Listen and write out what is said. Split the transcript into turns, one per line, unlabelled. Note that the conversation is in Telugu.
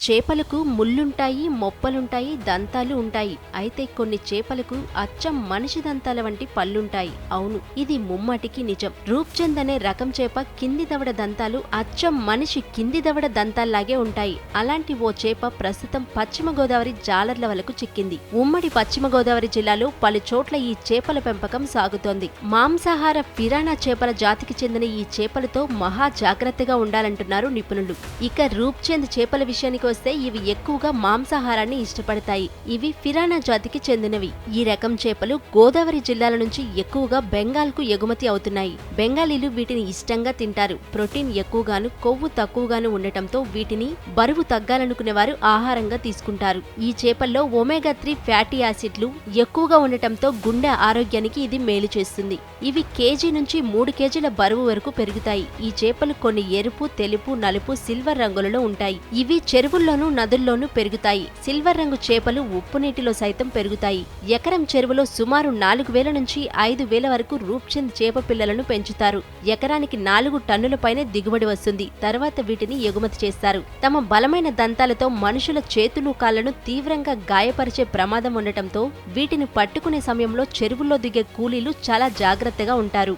చేపలకు ముళ్ళుంటాయి, మొప్పలుంటాయి, దంతాలు ఉంటాయి. అయితే కొన్ని చేపలకు అచ్చం మనిషి దంతాల వంటి పళ్ళుంటాయి. అవును, ఇది ముమ్మాటికి నిజం. రూప్చంద్ అనే రకం చేప కింది దవడ దంతాలు అచ్చం మనిషి కింది దవడ దంతాల్లాగే ఉంటాయి. అలాంటి ఓ చేప ప్రస్తుతం పశ్చిమ గోదావరి జాలర్ల వలకు చిక్కింది. ఉమ్మడి పశ్చిమ గోదావరి జిల్లాలో పలు చోట్ల ఈ చేపల పెంపకం సాగుతోంది. మాంసాహార పిరానా చేపల జాతికి చెందిన ఈ చేపలతో మహా జాగ్రత్తగా ఉండాలంటున్నారు నిపుణులు. ఇక రూప్చంద్ చేపల విషయానికి వస్తే ఇవి ఎక్కువగా మాంసాహారాన్ని ఇష్టపడతాయి. ఇవి ఫిరానా జాతికి చెందినవి. ఈ రకం చేపలు గోదావరి జిల్లాల నుంచి ఎక్కువగా బెంగాల్ కు ఎగుమతి అవుతున్నాయి. బెంగాలీలు వీటిని ఇష్టంగా తింటారు. ప్రోటీన్ ఎక్కువగాను, కొవ్వు తక్కువగాను ఉండటంతో వీటిని బరువు తగ్గాలనుకునే వారు ఆహారంగా తీసుకుంటారు. ఈ చేపల్లో ఒమేగా-3 ఫ్యాటీ యాసిడ్లు ఎక్కువగా ఉండటంతో గుండె ఆరోగ్యానికి ఇది మేలు చేస్తుంది. ఇవి కేజీ నుంచి 3 కేజీల బరువు వరకు పెరుగుతాయి. ఈ చేపలు కొన్ని ఎరుపు, తెలుపు, నలుపు, సిల్వర్ రంగులలో ఉంటాయి. ఇవి చెరువుల్లోనూ నదుల్లోనూ పెరుగుతాయి. సిల్వర్ రంగు చేపలు ఉప్పు నీటిలో సైతం పెరుగుతాయి. ఎకరం చెరువులో సుమారు 4000 నుంచి 5000 వరకు రూప్చంద్ చేప పిల్లలను పెంచుతారు. ఎకరానికి 4 టన్నుల పైనే దిగుబడి వస్తుంది. తర్వాత వీటిని ఎగుమతి చేస్తారు. తమ బలమైన దంతాలతో మనుషుల చేతులు, కాళ్లను తీవ్రంగా గాయపరిచే ప్రమాదం ఉండటంతో వీటిని పట్టుకునే సమయంలో చెరువుల్లో దిగే కూలీలు చాలా జాగ్రత్తగా ఉంటారు.